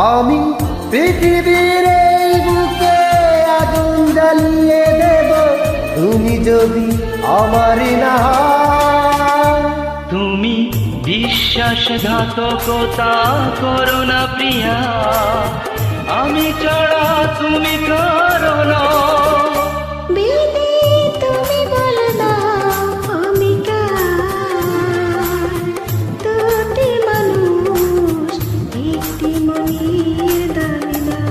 আমি পৃথিবীর এই বুকে আগুন জ্বালিয়ে দেব তুমি যদি আমারই না হও। তুমি বিশ্বাসঘাতকতা করো না প্রিয়া, আমি ছাড়া তুমি কারো না। বেদে তুমি বলে দাও আমি কার, দুটি মানুষ একটি মনের দাবিদার।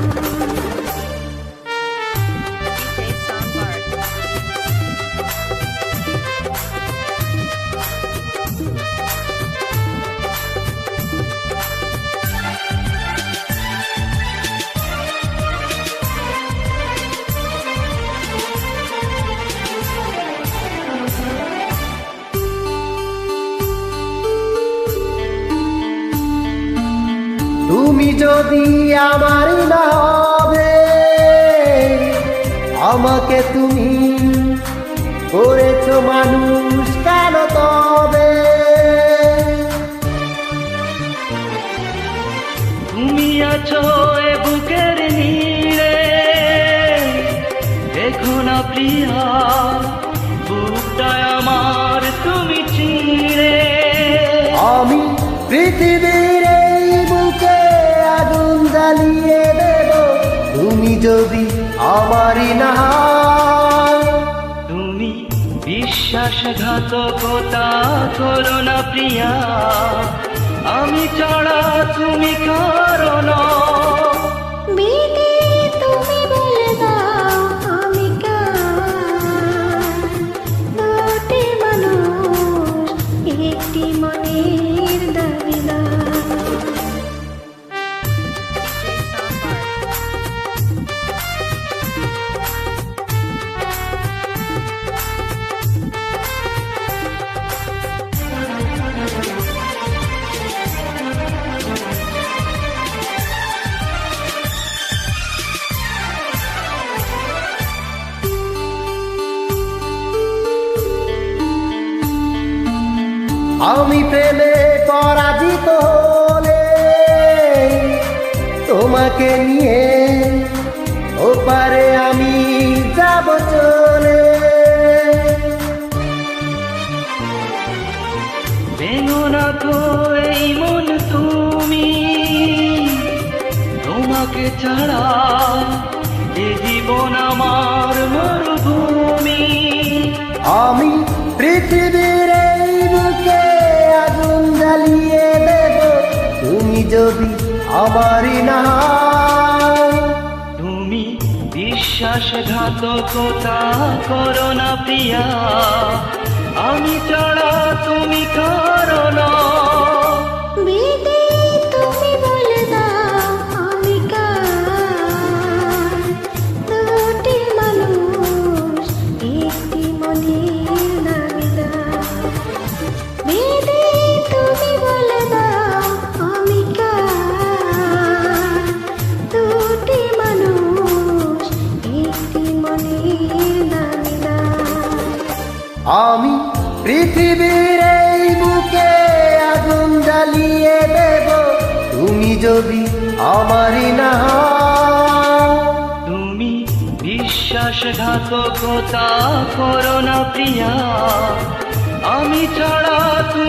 তুমি যদি আমারই না হবে, আমাকে তুমি করেছো মানুষ কেন তবে? তুমি আছো এ বুকের নীড়ে, দেখো না প্রিয়া বুকটা আমার তুমি চিড়ে। আমি পৃথিবীর এই বুকে আগুন জ্বালিয়ে দেব তুমি যদি আমারই না হও। তুমি বিশ্বাসঘাতকতা করো না প্রিয়া, আমি ছাড়া তুমি কারো না। বেদে তুমি বলে দাও আমি কার, দুটি মানুষ একটি মনের দাবিদার। আমি প্রেমে পরাজিত হলে তোমাকে নিয়ে ওপারে আমি যাব চলে। ভেঙো না তো এই মন তুমি, তোমাকে ছাড়া এ জীবন আমার মরুভূমি। আমি পৃথিবীর এই বুকে আগুন জ্বালিয়ে দেব তুমি যদি আমারই না হও। তুমি বিশ্বাসঘাতকতা করো না প্রিয়া, আমি ছাড়া তুমি কারো না। বেদে তুমি বলে দাও আমি কার, দুটি মানুষ একটি মনের দাবিদার। বেদে তুমি বলে দাও আমি কার, দুটি মানুষ একটি মনের দাবিদার। আমি পৃথিবীর এই বুকে আগুন জ্বালিয়ে দেব তুমি যদি আমারই না হও। তুমি বিশ্বাসঘাতকতা করো না প্রিয়া, আমি ছাড়া তুমি